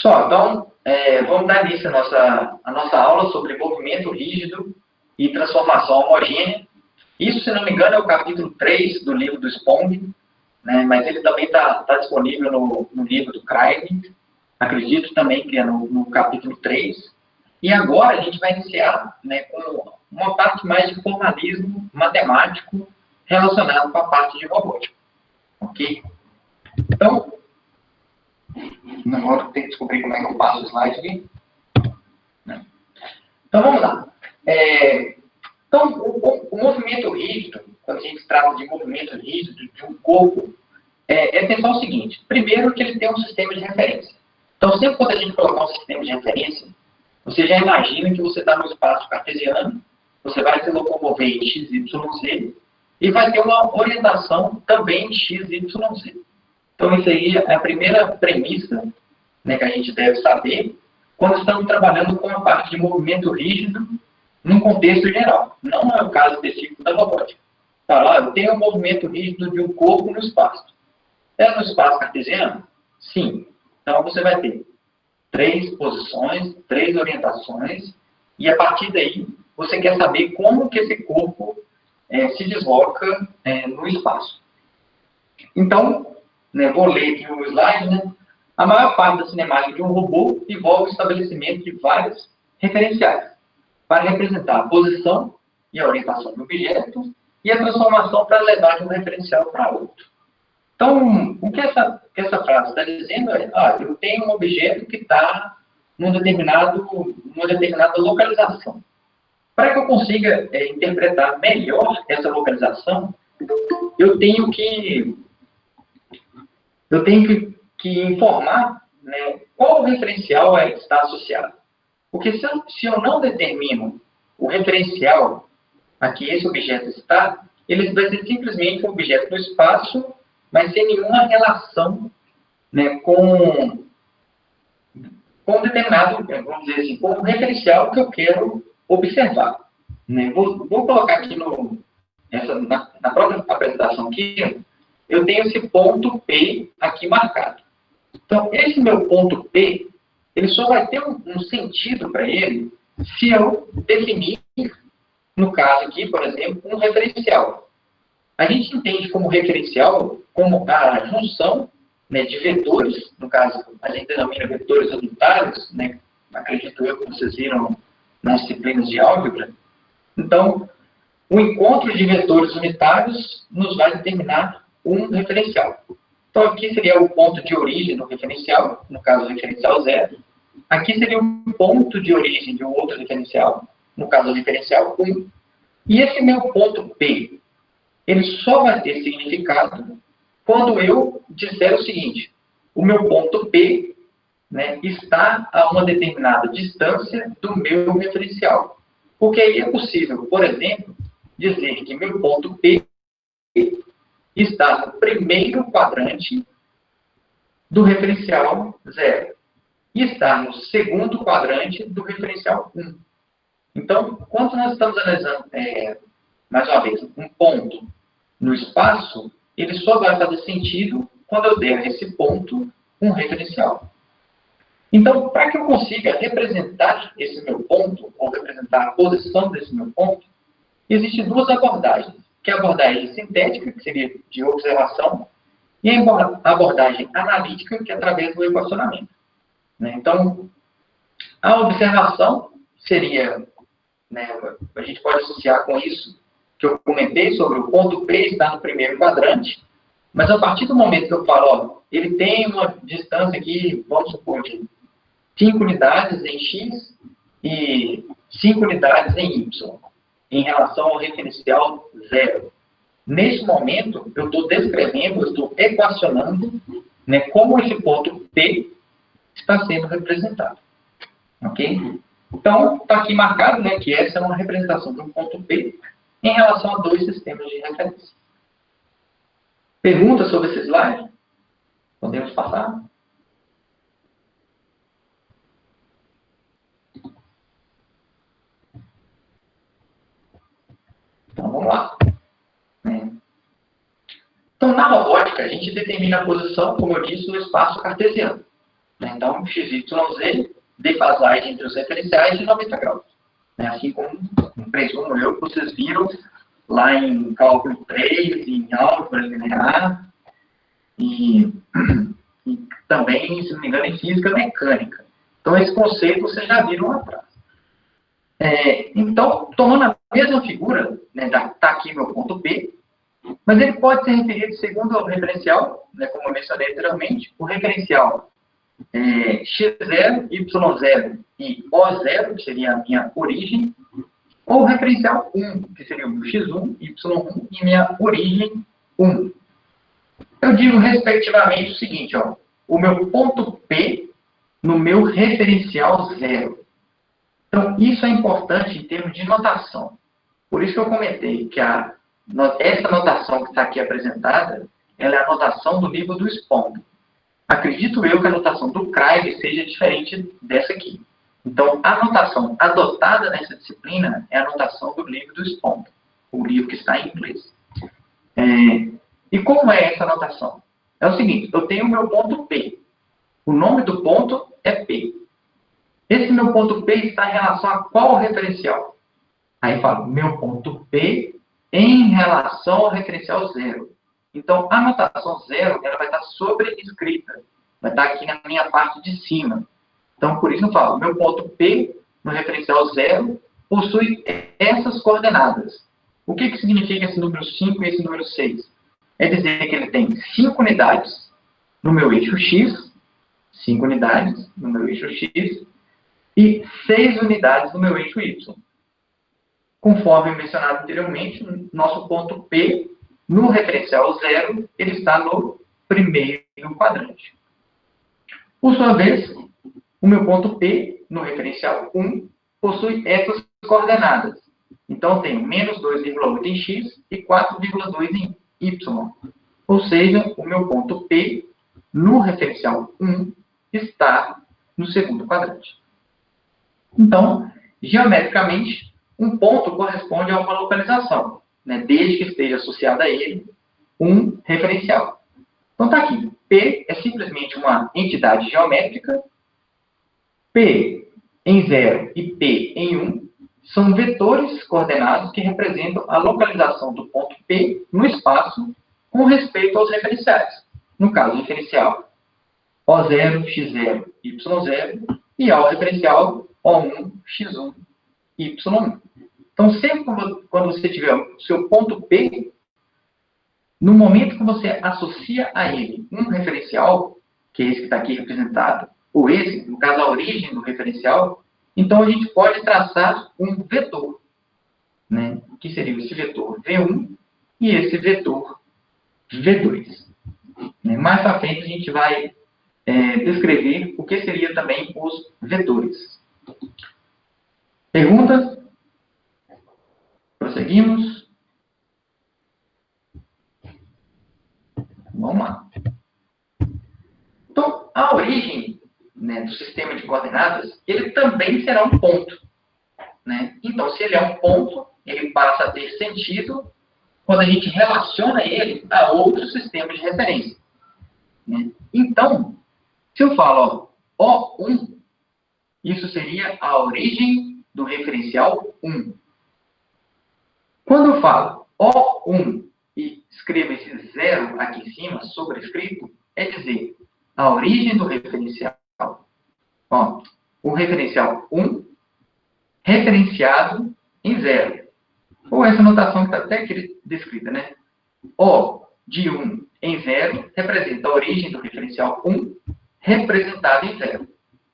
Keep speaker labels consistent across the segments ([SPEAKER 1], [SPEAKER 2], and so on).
[SPEAKER 1] Pessoal, então, vamos dar início à nossa aula sobre movimento rígido e transformação homogênea. Isso, se não me engano, é o capítulo 3 do livro do Spong, né? Mas ele também está disponível no livro do Craig. Acredito também que é no capítulo 3. E agora a gente vai iniciar, né, com uma parte mais de formalismo matemático relacionado com a parte de robótica. Ok? Então, agora eu tenho que descobrir como é que eu passo o slide aqui. Então, vamos lá. Então, o movimento rígido, quando a gente trata de movimento rígido de um corpo, é pensar o seguinte. Primeiro, que ele tem um sistema de referência. Então, sempre quando a gente colocar um sistema de referência, você já imagina que você está no espaço cartesiano, você vai se locomover em x, y, z, e vai ter uma orientação também em x, y, z. Então, isso aí é a primeira premissa, né, que a gente deve saber quando estamos trabalhando com a parte de movimento rígido num contexto geral. Não é o caso específico da robótica. Fala, eu tenho um movimento rígido de um corpo no espaço. É no espaço cartesiano? Sim. Então, você vai ter 3 posições, 3 orientações, e a partir daí, você quer saber como que esse corpo se desloca no espaço. Então, né, vou ler aqui o slide, né? A maior parte da cinemática de um robô envolve o estabelecimento de várias referenciais para representar a posição e a orientação do objeto e a transformação para levar de um referencial para outro. Então, o que essa frase está dizendo é, eu tenho um objeto que está numa determinada localização. Para que eu consiga interpretar melhor essa localização, eu tenho que informar, né, qual referencial está associado. Porque se eu não determino o referencial a que esse objeto está, ele vai ser simplesmente um objeto no espaço, mas sem nenhuma relação, né, com um determinado, vamos dizer assim, com um referencial que eu quero observar. Né? Vou colocar aqui na própria apresentação aqui, eu tenho esse ponto P aqui marcado. Então, esse meu ponto P, ele só vai ter um sentido para ele se eu definir, no caso aqui, por exemplo, um referencial. A gente entende como referencial como a junção, né, de vetores, no caso, a gente denomina vetores unitários, né, acredito eu que vocês viram nas disciplinas de álgebra. Então, o encontro de vetores unitários nos vai determinar um referencial. Então, aqui seria o ponto de origem do referencial, no caso, o referencial 0. Aqui seria o ponto de origem de um outro referencial, no caso, o referencial 1. E esse meu ponto P, ele só vai ter significado quando eu disser o seguinte: o meu ponto P, né, está a uma determinada distância do meu referencial. Porque aí é possível, por exemplo, dizer que meu ponto P está no primeiro quadrante do referencial 0 e está no segundo quadrante do referencial 1. Então, quando nós estamos analisando, mais uma vez, um ponto no espaço, ele só vai fazer sentido quando eu der esse ponto um referencial. Então, para que eu consiga representar esse meu ponto, ou representar a posição desse meu ponto, existem 2 abordagens, que é a abordagem sintética, que seria de observação, e a abordagem analítica, que é através do equacionamento. Né? Então, a observação seria, né, a gente pode associar com isso, que eu comentei sobre o ponto P estar no primeiro quadrante, mas a partir do momento que eu falo, ele tem uma distância aqui, vamos supor, de 5 unidades em X e 5 unidades em Y, em relação ao referencial 0. Nesse momento, eu estou descrevendo, eu estou equacionando, né, como esse ponto P está sendo representado. Ok? Então, está aqui marcado, né, que essa é uma representação de um ponto P em relação a 2 sistemas de referência. Perguntas sobre esse slide? Podemos passar? Então, vamos lá. Então, na robótica, a gente determina a posição, como eu disse, no espaço cartesiano. Né? Então, x, y, z, defasagem entre os referenciais de 90 graus. Né? Assim como, presumo eu, que vocês viram lá em cálculo 3, em álgebra linear, e também, se não me engano, em física mecânica. Então, esse conceito vocês já viram lá atrás. Então, tomando a mesma figura, né, está aqui meu ponto P, mas ele pode ser referido segundo o referencial, né, como eu mencionei anteriormente, o referencial x0, y0 e o0, que seria a minha origem, ou o referencial 1, que seria o x1, y1 e minha origem 1. Eu digo, respectivamente, o seguinte, ó, o meu ponto P no meu referencial 0. Então, isso é importante em termos de notação. Por isso que eu comentei que essa notação que está aqui apresentada, ela é a notação do nível do SPON. Acredito eu que a notação do Craig seja diferente dessa aqui. Então, a notação adotada nessa disciplina é a notação do livro do SPON, o livro que está em inglês. E como é essa notação? É o seguinte, eu tenho o meu ponto P. O nome do ponto é P. Esse meu ponto P está em relação a qual referencial? Aí eu falo, meu ponto P em relação ao referencial 0. Então, a notação 0, ela vai estar sobrescrita. Vai estar aqui na minha parte de cima. Então, por isso eu falo, meu ponto P no referencial 0 possui essas coordenadas. O que significa esse número 5 e esse número 6? É dizer que ele tem 5 unidades no meu eixo X, 5 unidades no meu eixo X, e 6 unidades no meu eixo Y. Conforme mencionado anteriormente, nosso ponto P, no referencial 0, ele está no primeiro quadrante. Por sua vez, o meu ponto P, no referencial 1, possui essas coordenadas. Então, eu tenho menos 2,8 em X e 4,2 em Y. Ou seja, o meu ponto P, no referencial 1, está no segundo quadrante. Então, geometricamente, um ponto corresponde a uma localização, né, desde que esteja associado a ele um referencial. Então, está aqui. P é simplesmente uma entidade geométrica. P em 0 e P em 1 são vetores coordenados que representam a localização do ponto P no espaço com respeito aos referenciais. No caso, o referencial O0, X0, Y0 e ao referencial O1, X1, Y1. Então, sempre quando você tiver o seu ponto P, no momento que você associa a ele um referencial, que é esse que está aqui representado, ou esse, no caso, a origem do referencial, então a gente pode traçar um vetor, né, que seria esse vetor V1 e esse vetor V2. Mais para frente a gente vai descrever o que seria também os vetores. Perguntas? Prosseguimos? Vamos lá. Então, a origem, né, do sistema de coordenadas, ele também será um ponto. Né? Então, se ele é um ponto, ele passa a ter sentido quando a gente relaciona ele a outros sistemas de referência. Né? Então, se eu falo O1, isso seria a origem do referencial 1. Quando eu falo O1 e escrevo esse 0 aqui em cima, sobrescrito, é dizer, a origem do referencial. Ó, o referencial 1 referenciado em 0. Ou essa notação que está até aqui descrita, né? O de 1 em 0 representa a origem do referencial 1 representada em 0.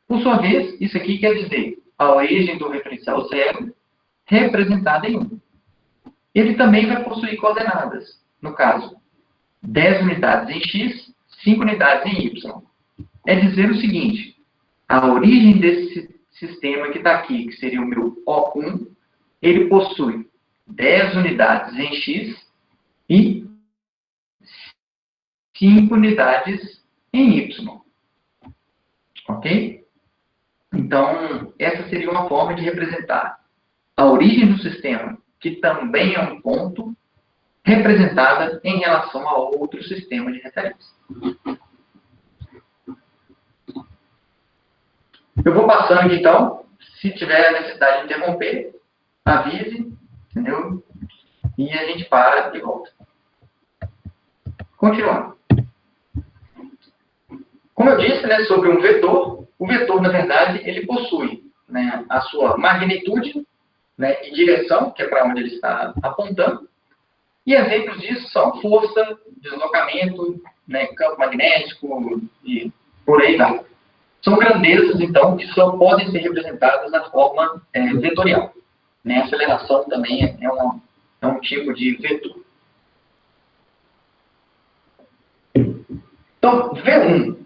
[SPEAKER 1] Por sua vez, isso aqui quer dizer a origem do referencial 0 representada em 1. Ele também vai possuir coordenadas. No caso, 10 unidades em X, 5 unidades em Y. É dizer o seguinte, a origem desse sistema que está aqui, que seria o meu O1, ele possui 10 unidades em X e 5 unidades em Y. Ok? Então, essa seria uma forma de representar a origem do sistema, que também é um ponto, representada em relação a outro sistema de referência. Eu vou passando aqui, então. Se tiver necessidade de interromper, avise, entendeu? E a gente para e volta. Continuando. Como eu disse, né, sobre um vetor, o vetor, na verdade, ele possui, né, a sua magnitude, né, e direção, que é para onde ele está apontando. E exemplos disso são força, deslocamento, né, campo magnético e por aí vai. São grandezas, então, que só podem ser representadas na forma vetorial. Né? A aceleração também é um tipo de vetor. Então, V1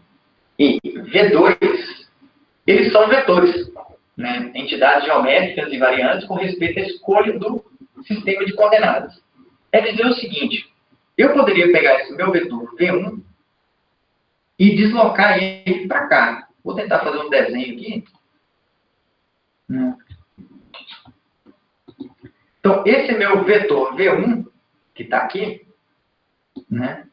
[SPEAKER 1] e V2, eles são vetores, né? Entidades geométricas e variantes com respeito à escolha do sistema de coordenadas. É dizer o seguinte, eu poderia pegar esse meu vetor V1 e deslocar ele para cá. Vou tentar fazer um desenho aqui. Então, esse meu vetor V1, que está aqui, né?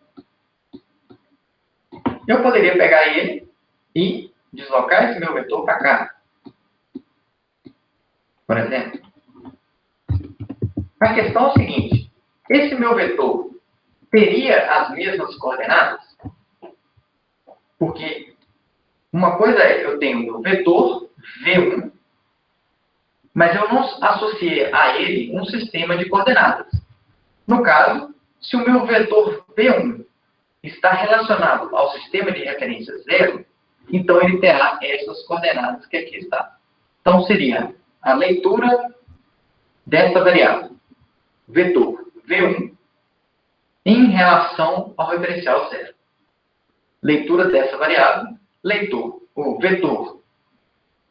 [SPEAKER 1] Eu poderia pegar ele e deslocar esse meu vetor para cá. Por exemplo. A questão é o seguinte, esse meu vetor teria as mesmas coordenadas? Porque uma coisa é, eu tenho o meu vetor V1, mas eu não associei a ele um sistema de coordenadas. No caso, se o meu vetor V1 está relacionado ao sistema de referência 0, então ele terá essas coordenadas que aqui está. Então, seria a leitura dessa variável, vetor V1, em relação ao referencial 0. Leitura dessa variável, o vetor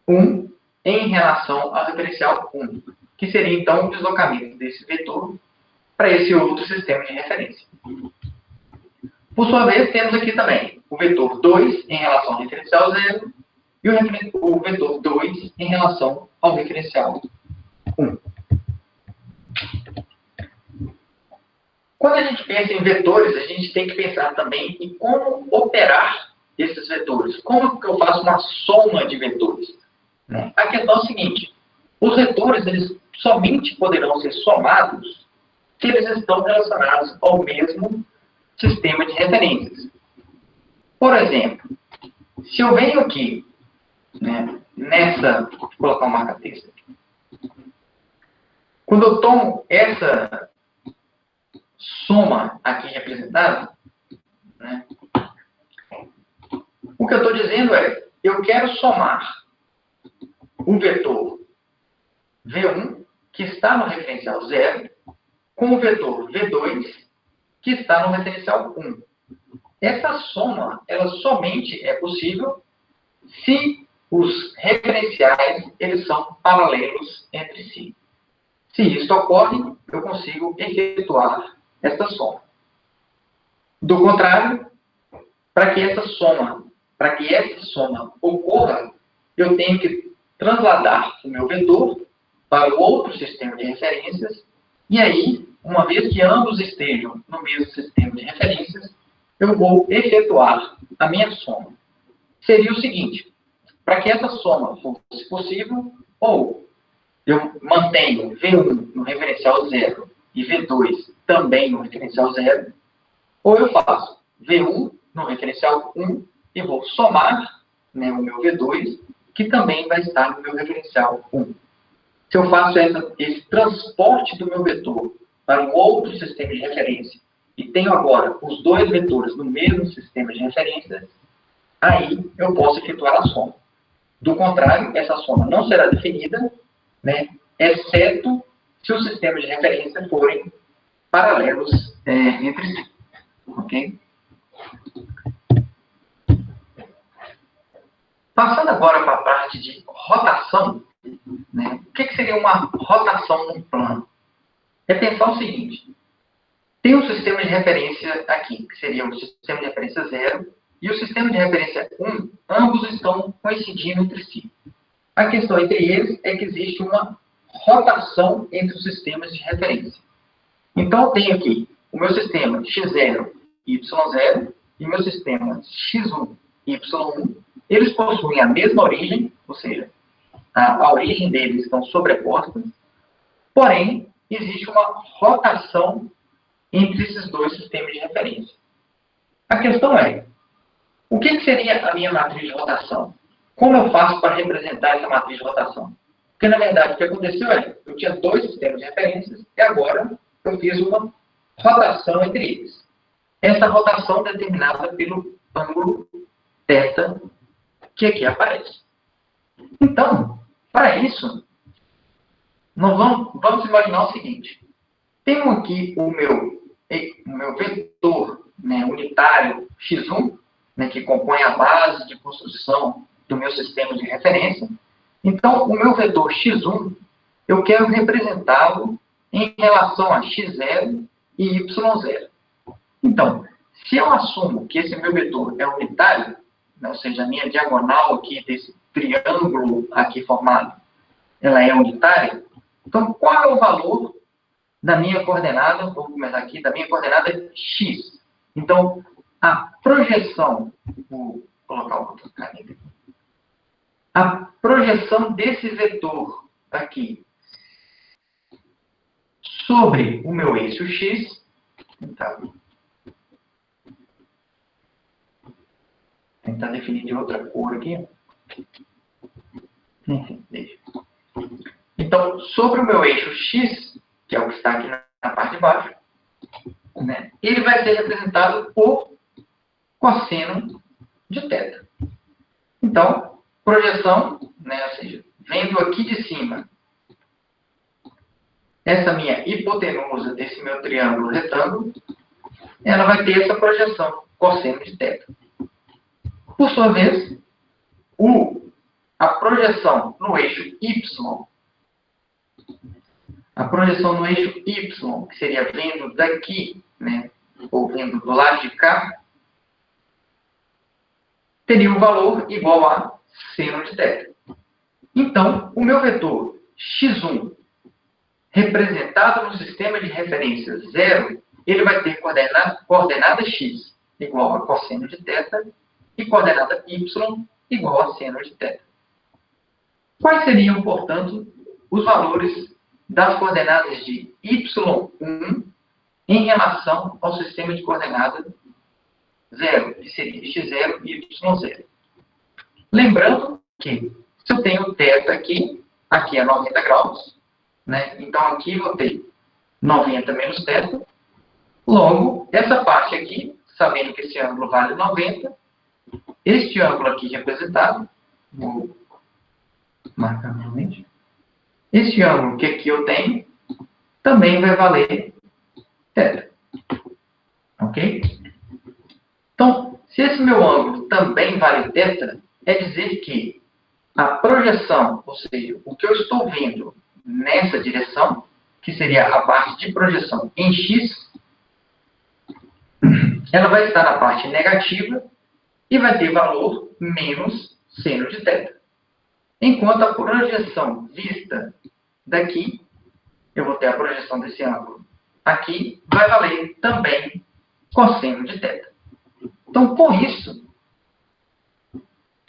[SPEAKER 1] 1 em relação ao referencial 1, que seria, então, o deslocamento desse vetor para esse outro sistema de referência. Por sua vez, temos aqui também o vetor 2 em relação ao referencial 0 e o vetor 2 em relação ao referencial 1. Quando a gente pensa em vetores, a gente tem que pensar também em como operar esses vetores. Como que eu faço uma soma de vetores? A questão é a seguinte, os vetores eles somente poderão ser somados se eles estão relacionados ao mesmo sistema de referências. Por exemplo, se eu venho aqui, né, vou colocar um marca-texto aqui. Quando eu tomo essa soma aqui representada, né, o que eu estou dizendo é, eu quero somar o vetor V1, que está no referencial 0, com o vetor V2, que está no referencial 1. Essa soma, ela somente é possível se os referenciais eles são paralelos entre si. Se isso ocorre, eu consigo efetuar esta soma. Do contrário, para que essa soma ocorra, eu tenho que trasladar o meu vetor para o outro sistema de referências, e aí, uma vez que ambos estejam no mesmo sistema de referências, eu vou efetuar a minha soma. Seria o seguinte, para que essa soma fosse possível, ou eu mantenho V1 no referencial 0 e V2 também no referencial 0, ou eu faço V1 no referencial 1 e vou somar, né, o meu V2, que também vai estar no meu referencial 1. Se eu faço esse transporte do meu vetor para um outro sistema de referência e tenho agora os dois vetores no mesmo sistema de referência, aí eu posso efetuar a soma. Do contrário, essa soma não será definida, né, exceto se os sistemas de referência forem paralelos entre si. Ok? Passando agora para a parte de rotação, né, o que seria uma rotação num plano? É pensar o seguinte, tem um sistema de referência aqui, que seria o sistema de referência 0, e o sistema de referência 1, ambos estão coincidindo entre si. A questão entre eles é que existe uma rotação entre os sistemas de referência. Então, eu tenho aqui o meu sistema x0 e y0 e o meu sistema x1 e y1, eles possuem a mesma origem, ou seja, a origem deles estão sobrepostas, porém, existe uma rotação entre esses dois sistemas de referência. A questão é, o que seria a minha matriz de rotação? Como eu faço para representar essa matriz de rotação? Porque, na verdade, o que aconteceu é, eu tinha dois sistemas de referências e agora eu fiz uma rotação entre eles. Essa rotação determinada pelo ângulo θ que aqui aparece. Então, para isso, nós vamos imaginar o seguinte. Tenho aqui o meu vetor, né, unitário x1, né, que compõe a base de construção do meu sistema de referência. Então, o meu vetor x1, eu quero representá-lo em relação a x0 e y0. Então, se eu assumo que esse meu vetor é unitário, né, ou seja, a minha diagonal aqui desse triângulo aqui formado, ela é unitária, então qual é o valor da minha coordenada, vou começar aqui, da minha coordenada x? Então, a projeção, vou colocar o outro caneta aqui, a projeção desse vetor aqui sobre o meu eixo x, então, tentar definir de outra cor aqui. Enfim, deixa. Então, sobre o meu eixo x, que é o que está aqui na parte de baixo, né, ele vai ser representado por cosseno de θ. Então, projeção, né, ou seja, vendo aqui de cima essa minha hipotenusa desse meu triângulo retângulo, ela vai ter essa projeção, cosseno de θ. Por sua vez, a projeção no eixo y, que seria vendo daqui, né, ou vendo do lado de cá, teria um valor igual a seno de θ. Então, o meu vetor x1, representado no sistema de referência 0, ele vai ter coordenada x igual a cosseno de θ e coordenada y igual a seno de θ. Quais seriam, portanto, os valores das coordenadas de y1 em relação ao sistema de coordenada 0, que seria x0 e y0? Lembrando que, se eu tenho θ aqui é 90 graus, né? Então aqui eu vou ter 90 menos θ. Logo, essa parte aqui, sabendo que esse ângulo vale 90, este ângulo aqui representado, vou marcar novamente, este ângulo que aqui eu tenho, também vai valer θ. Ok? Então, se esse meu ângulo também vale θ, é dizer que a projeção, ou seja, o que eu estou vendo nessa direção, que seria a parte de projeção em x, ela vai estar na parte negativa e vai ter valor menos seno de θ. Enquanto a projeção vista daqui, eu vou ter a projeção desse ângulo aqui, vai valer também cosseno de θ. Então, com isso,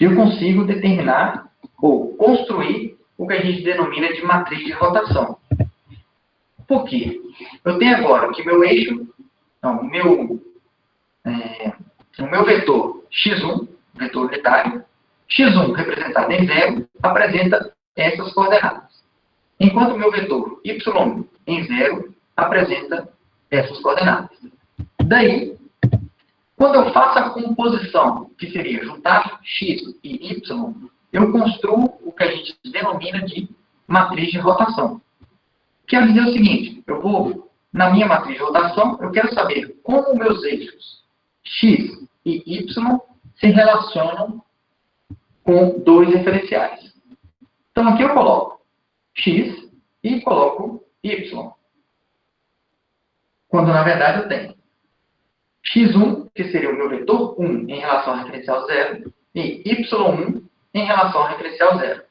[SPEAKER 1] eu consigo determinar ou construir o que a gente denomina de matriz de rotação. Por quê? Eu tenho agora que meu eixo, não, o meu vetor x1, vetor unitário, x1 representado em 0, apresenta essas coordenadas. Enquanto o meu vetor y1 em 0 apresenta essas coordenadas. Daí, quando eu faço a composição, que seria juntar x e y, eu construo o que a gente denomina de matriz de rotação. Quer dizer o seguinte, na minha matriz de rotação, eu quero saber como meus eixos x e y se relacionam com dois referenciais. Então, aqui eu coloco x e coloco y. Quando, na verdade, eu tenho x1, que seria o meu vetor 1 em relação ao referencial 0, e y1 em relação ao referencial 0.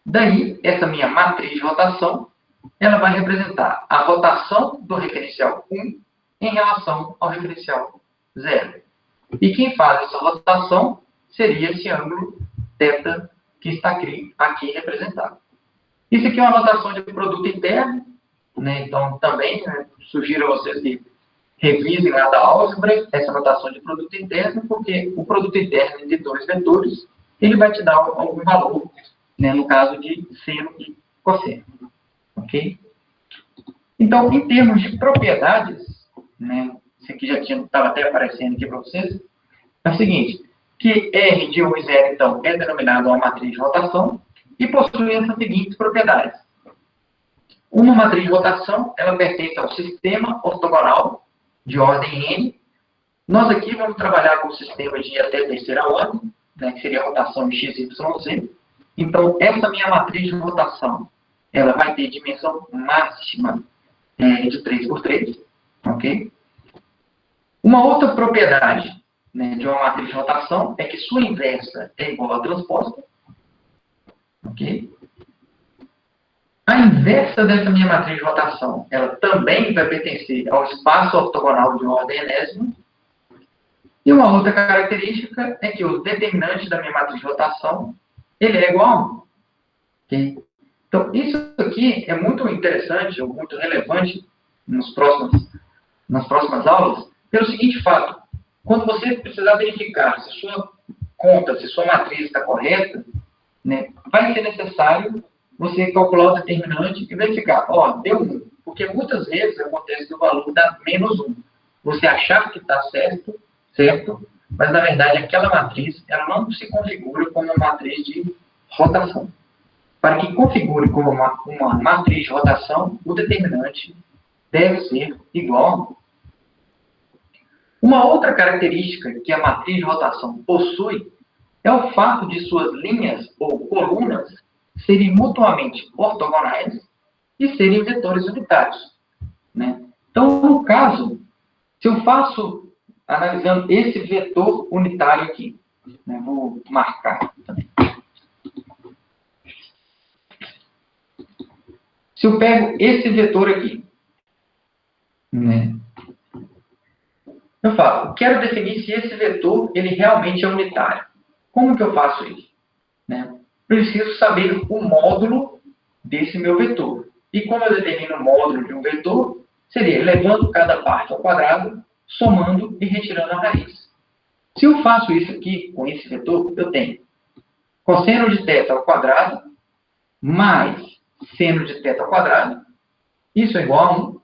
[SPEAKER 1] Daí, essa minha matriz de rotação, ela vai representar a rotação do referencial 1 em relação ao referencial 0. E quem faz essa rotação seria esse ângulo θ que está aqui representado. Isso aqui é uma notação de produto interno, né? Então, também, né, sugiro a vocês que revisem lá da álgebra essa notação de produto interno, porque o produto interno de dois vetores, ele vai te dar algum valor, né, no caso de seno e cosseno. Ok? Então, em termos de propriedades, né, isso aqui já estava até aparecendo aqui para vocês, é o seguinte, que R de 1 e 0, então, é denominado uma matriz de rotação e possui essas seguintes propriedades. Uma matriz de rotação, ela pertence ao sistema ortogonal de ordem N. Nós aqui vamos trabalhar com o sistema de até terceira ordem, né, que seria a rotação de x, y, z. Então, essa minha matriz de rotação, ela vai ter dimensão máxima de 3 por 3, ok? Uma outra propriedade, né, de uma matriz de rotação é que sua inversa é igual à transposta, ok? A inversa dessa minha matriz de rotação, ela também vai pertencer ao espaço ortogonal de ordem enésima. E uma outra característica é que o determinante da minha matriz de rotação, ele é igual a 1. Okay? Então, isso aqui é muito interessante, ou muito relevante nas próximas aulas, pelo seguinte fato. Quando você precisar verificar se sua conta, se sua matriz está correta, né, vai ser necessário você calcular o determinante e verificar, deu 1. Porque muitas vezes acontece que o valor dá menos 1. Você achar que está certo, mas na verdade aquela matriz ela não se configura como uma matriz de rotação. Para que configure como uma matriz de rotação, o determinante deve ser igual a 1. Uma outra característica que a matriz de rotação possui é o fato de suas linhas ou colunas serem mutuamente ortogonais e serem vetores unitários, né? Então, no caso, se eu faço, analisando esse vetor unitário aqui, né, vou marcar também. Se eu pego esse vetor aqui, né, eu falo, quero definir se esse vetor ele realmente é unitário. Como que eu faço isso? Né? Preciso saber o módulo desse meu vetor. E como eu determino o módulo de um vetor, seria levando cada parte ao quadrado, somando e retirando a raiz. Se eu faço isso aqui com esse vetor, eu tenho cosseno de θ ao quadrado mais seno de θ ao quadrado. Isso é igual a 1.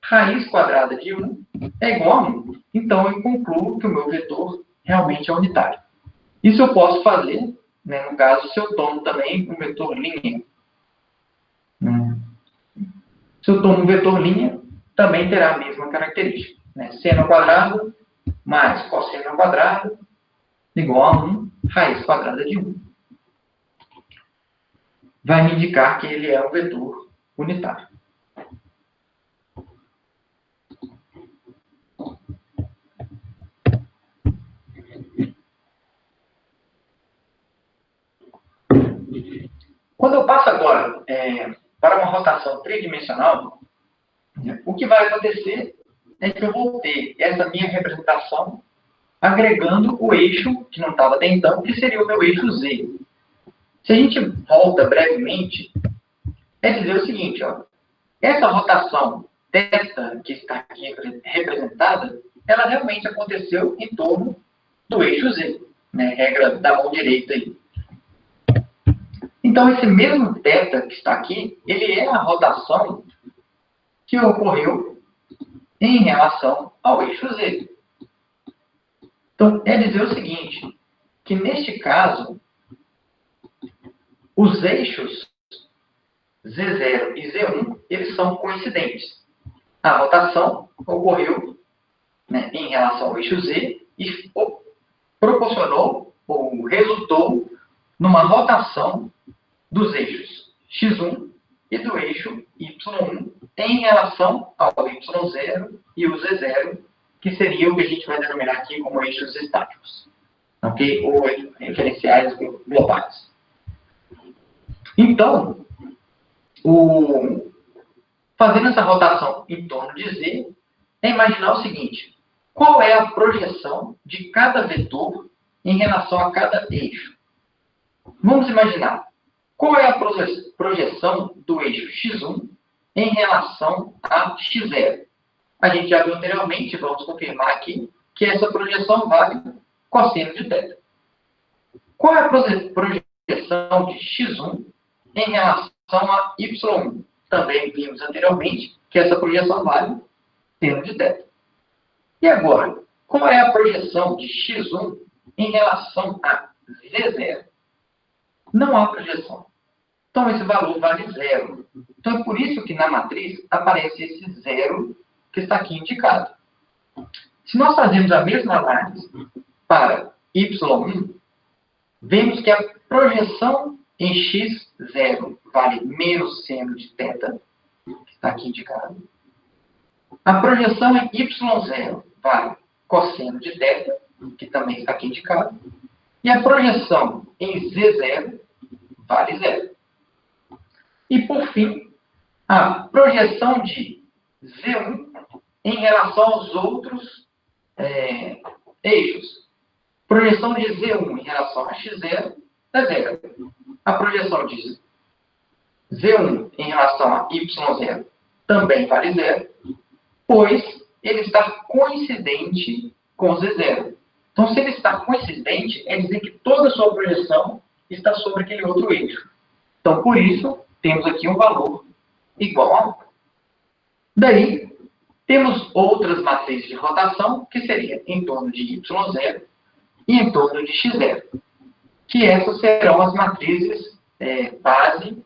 [SPEAKER 1] Raiz quadrada de 1 é igual a 1. Então, eu concluo que o meu vetor realmente é unitário. Isso eu posso fazer, né, no caso, se eu tomo também um vetor linha. Se eu tomo um vetor linha, também terá a mesma característica. Né? Seno ao quadrado mais cosseno ao quadrado igual a 1, raiz quadrada de 1. Vai me indicar que ele é um vetor unitário. Quando eu passo agora para uma rotação tridimensional, o que vai acontecer é que eu vou ter essa minha representação agregando o eixo, que não estava até então, que seria o meu eixo Z. Se a gente volta brevemente, é dizer o seguinte, essa rotação θ que está aqui representada, ela realmente aconteceu em torno do eixo Z, né? Regra da mão direita aí. Então, esse mesmo θ que está aqui, ele é a rotação que ocorreu em relação ao eixo Z. Então, é dizer o seguinte, que neste caso, os eixos Z0 e Z1, eles são coincidentes. A rotação ocorreu, né, em relação ao eixo Z e proporcionou, ou resultou, numa rotação dos eixos x1 e do eixo y1 em relação ao y0 e o z0, que seria o que a gente vai denominar aqui como eixos estáticos, ok? Ou referenciais globais. Então, fazendo essa rotação em torno de z, é imaginar o seguinte: qual é a projeção de cada vetor em relação a cada eixo? Vamos imaginar, qual é a projeção do eixo x1 em relação a x0? A gente já viu anteriormente, vamos confirmar aqui, que essa projeção vale cosseno de θ. Qual é a projeção de x1 em relação a y1? Também vimos anteriormente que essa projeção vale seno de θ. E agora, qual é a projeção de x1 em relação a z0? Não há projeção. Então, esse valor vale zero. Então, é por isso que na matriz aparece esse zero que está aqui indicado. Se nós fazermos a mesma análise para y1, vemos que a projeção em x0 vale menos seno de θ, que está aqui indicado. A projeção em y0 vale cosseno de θ, que também está aqui indicado. E a projeção em z0 vale zero. E, por fim, a projeção de z1 em relação aos outros eixos. Projeção de z1 em relação a x0 é zero. A projeção de z1 em relação a y0 também vale zero, pois ele está coincidente com z0. Então, se ele está coincidente, é dizer que toda a sua projeção está sobre aquele outro eixo. Então, por isso, temos aqui um valor igual a 1. Daí, temos outras matrizes de rotação, que seria em torno de y0 e em torno de x0. Que essas serão as matrizes base,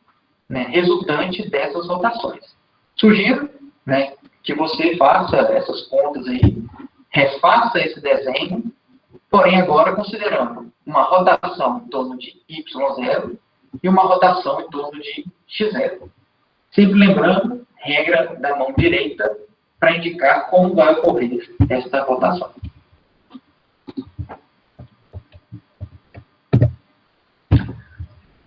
[SPEAKER 1] resultante dessas rotações. Sugiro que você faça essas contas aí, refaça esse desenho, porém agora considerando uma rotação em torno de y0 e uma rotação em torno de x0. Sempre lembrando, regra da mão direita, para indicar como vai ocorrer esta rotação.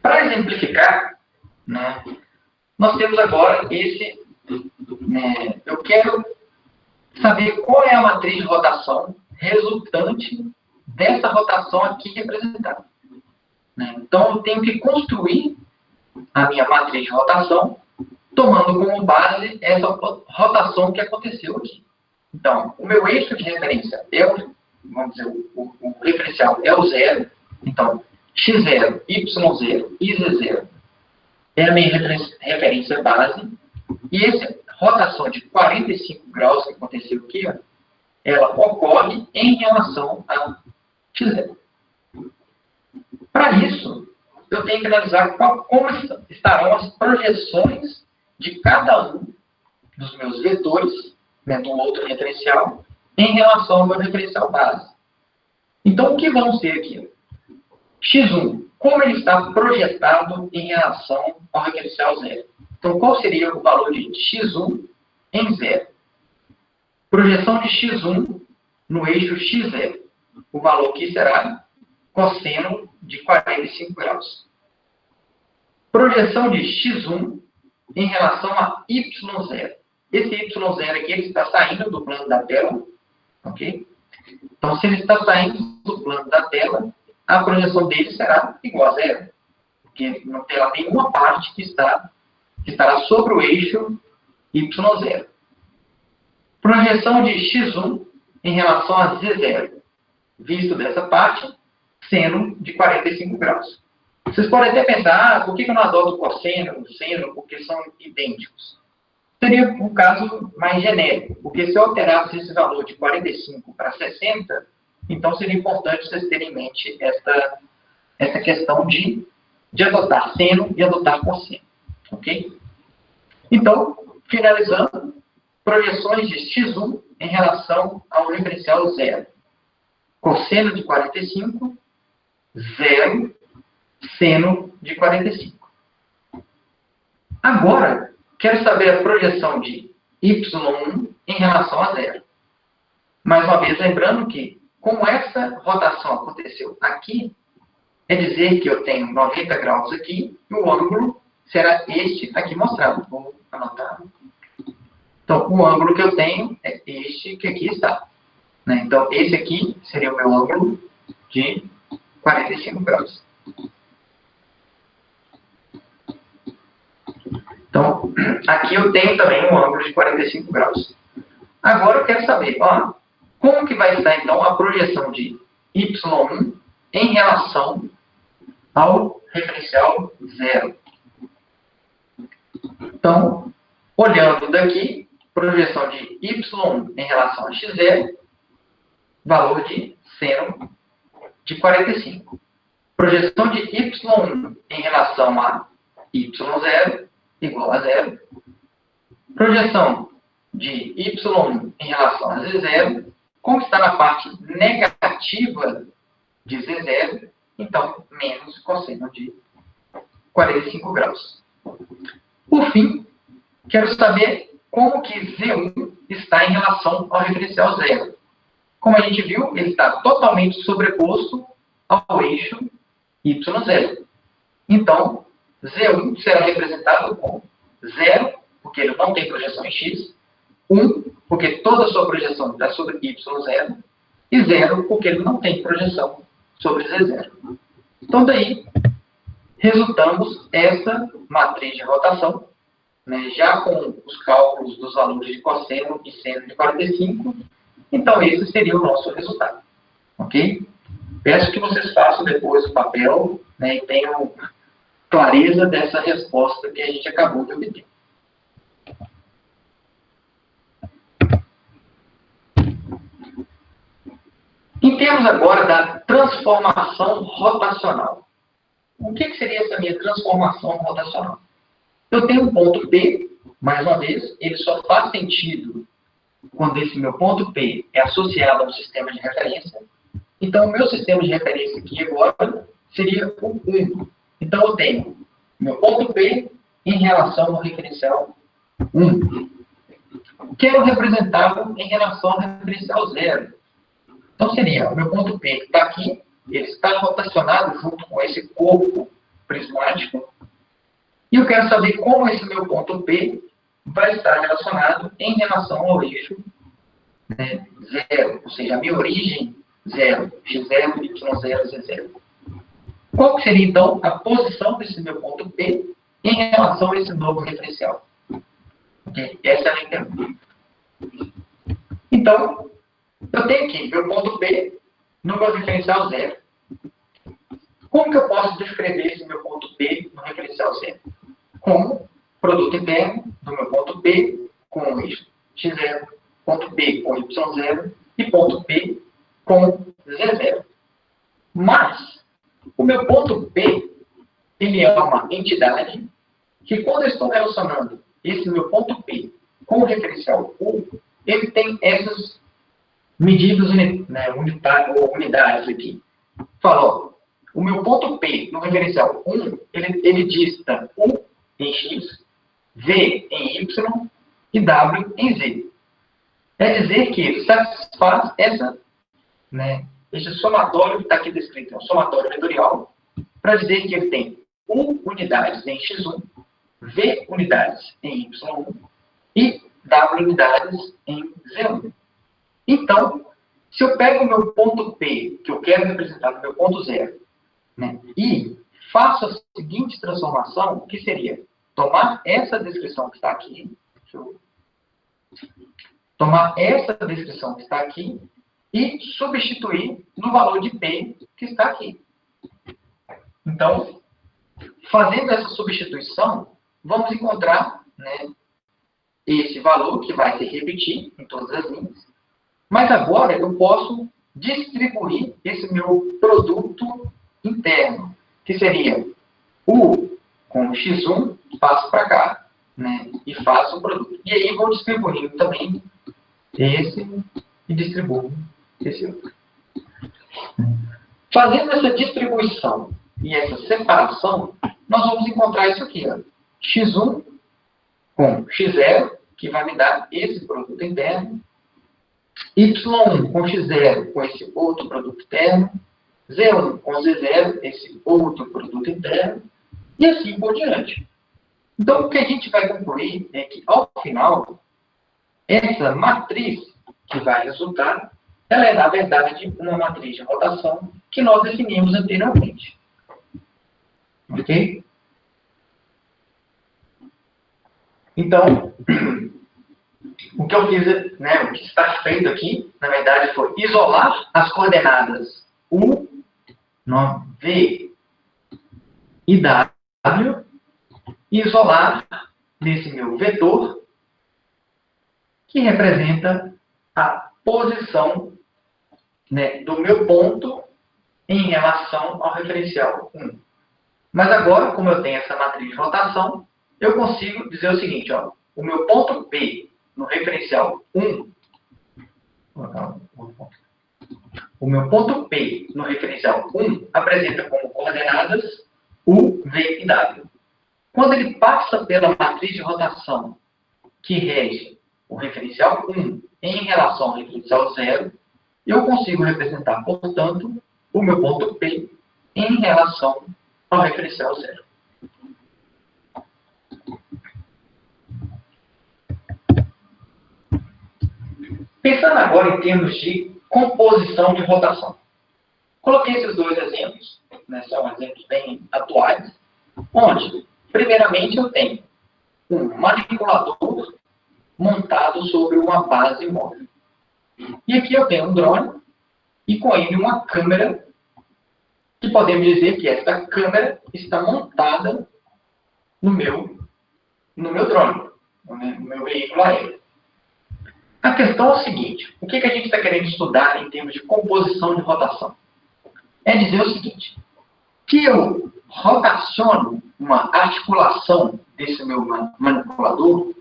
[SPEAKER 1] Para exemplificar, nós temos agora esse... eu quero saber qual é a matriz de rotação resultante dessa rotação aqui representada. Então, eu tenho que construir a minha matriz de rotação tomando como base essa rotação que aconteceu aqui. Então, o meu eixo de referência é vamos dizer, o referencial é o zero. Então, x0, y0 e z0 é a minha referência base. E essa rotação de 45 graus que aconteceu aqui, ela ocorre em relação a x0. Para isso, eu tenho que analisar como estarão as projeções de cada um dos meus vetores, do outro referencial, em relação ao meu referencial base. Então, o que vão ser aqui? x1, como ele está projetado em relação ao referencial zero. Então, qual seria o valor de x1 em zero? Projeção de x1 no eixo x0. O valor aqui será cosseno de 45 graus. Projeção de x1 em relação a y0. Esse y0 aqui ele está saindo do plano da tela. Ok? Então, se ele está saindo do plano da tela, a projeção dele será igual a zero. Porque não terá nenhuma parte que estará sobre o eixo y0. Projeção de x1 em relação a z0. Visto dessa parte, seno de 45 graus. Vocês podem até pensar, por que eu não adoto o cosseno, o seno, porque são idênticos? Seria um caso mais genérico, porque se eu alterasse esse valor de 45 para 60, então seria importante vocês terem em mente essa questão de adotar seno e adotar cosseno. Ok? Então, finalizando, projeções de x1 em relação ao referencial zero. Cosseno de 45, zero, seno de 45. Agora, quero saber a projeção de y1 em relação a zero. Mais uma vez, lembrando que, como essa rotação aconteceu aqui, é dizer que eu tenho 90 graus aqui, e o ângulo será este aqui mostrado. Vou anotar. Então, o ângulo que eu tenho é este que aqui está. Então, esse aqui seria o meu ângulo de 45 graus. Então, aqui eu tenho também um ângulo de 45 graus. Agora eu quero saber, ó, como que vai estar, então, a projeção de y1 em relação ao referencial zero. Então, olhando daqui, projeção de y1 em relação a x0, valor de seno de 45. Projeção de y1 em relação a y0 igual a zero. Projeção de y1 em relação a z0, como está na parte negativa de z0, então, menos cosseno de 45 graus. Por fim, quero saber como que Z1 está em relação ao referencial zero. Como a gente viu, ele está totalmente sobreposto ao eixo y0. Então, Z1 será representado com 0, porque ele não tem projeção em x, 1, porque toda a sua projeção está sobre y0, e 0, porque ele não tem projeção sobre z0. Então, daí, resultamos essa matriz de rotação, né, já com os cálculos dos valores de cosseno e seno de 45. Então, esse seria o nosso resultado. Ok? Peço que vocês façam depois o papel, né, e tenham clareza dessa resposta que a gente acabou de obter. Em termos agora da transformação rotacional. O que seria essa minha transformação rotacional? Eu tenho um ponto P, mais uma vez, ele só faz sentido quando esse meu ponto P é associado a um sistema de referência. Então, o meu sistema de referência aqui agora seria o 1. Então, eu tenho meu ponto P em relação ao referencial 1. Quero representá-lo em relação ao referencial 0. Então, seria o meu ponto P que está aqui, ele está rotacionado junto com esse corpo prismático. E eu quero saber como esse meu ponto P vai estar relacionado em relação ao eixo, né, 0, ou seja, a minha origem 0, x0, y0, z0. Qual que seria, então, a posição desse meu ponto P em relação a esse novo referencial? Okay? Essa é a minha pergunta. Então, eu tenho aqui meu ponto P no meu referencial 0. Como que eu posso descrever esse meu ponto P no referencial 0? Como produto interno do meu ponto P com o eixo x0, ponto P com y0 e ponto P com z0. Mas, o meu ponto P, ele é uma entidade que, quando eu estou relacionando esse meu ponto P com o referencial 1, ele tem essas medidas unidades aqui. Falou, o meu ponto P no referencial 1, ele dista 1 em x, v em y e w em z. Quer dizer que ele satisfaz esse somatório que está aqui descrito, é um somatório vetorial, para dizer que ele tem U unidades em x1, v unidades em y1 e w unidades em z1. Então, se eu pego o meu ponto P, que eu quero representar no meu ponto 0, né, e faço a seguinte transformação, que seria tomar essa descrição que está aqui, e substituir no valor de P que está aqui. Então, fazendo essa substituição, vamos encontrar, né, esse valor que vai se repetir em todas as linhas. Mas agora eu posso distribuir esse meu produto interno, que seria U com x1, passo para cá, né, e faço o produto. E aí vou distribuindo também esse e distribuo esse outro. Fazendo essa distribuição e essa separação, nós vamos encontrar isso aqui, ó, x1 com x0, que vai me dar esse produto interno, y1 com x0 com esse outro produto interno, z1 com z0, esse outro produto interno, e assim por diante. Então, o que a gente vai concluir é que, ao final, essa matriz que vai resultar, ela é, na verdade, uma matriz de rotação que nós definimos anteriormente. Ok? Então, o que eu fiz, né, o que está feito aqui, na verdade, foi isolar as coordenadas U, V e W, e isolar nesse meu vetor, que representa a posição, né, do meu ponto em relação ao referencial 1. Mas agora, como eu tenho essa matriz de rotação, eu consigo dizer o seguinte, ó, o meu ponto P no referencial 1, o meu ponto P no referencial 1 apresenta como coordenadas U, V e W. Quando ele passa pela matriz de rotação que rege o referencial 1 em relação ao referencial 0, eu consigo representar, portanto, o meu ponto P em relação ao referencial 0. Pensando agora em termos de composição de rotação. Coloquei esses dois exemplos, né, são exemplos bem atuais, onde, primeiramente, eu tenho um manipulador montado sobre uma base móvel. E aqui eu tenho um drone e com ele uma câmera, que podemos dizer que esta câmera está montada no meu drone, no meu veículo aéreo. A questão é o seguinte, o que a gente está querendo estudar em termos de composição de rotação? É dizer o seguinte, que eu rotaciono uma articulação desse meu manipulador,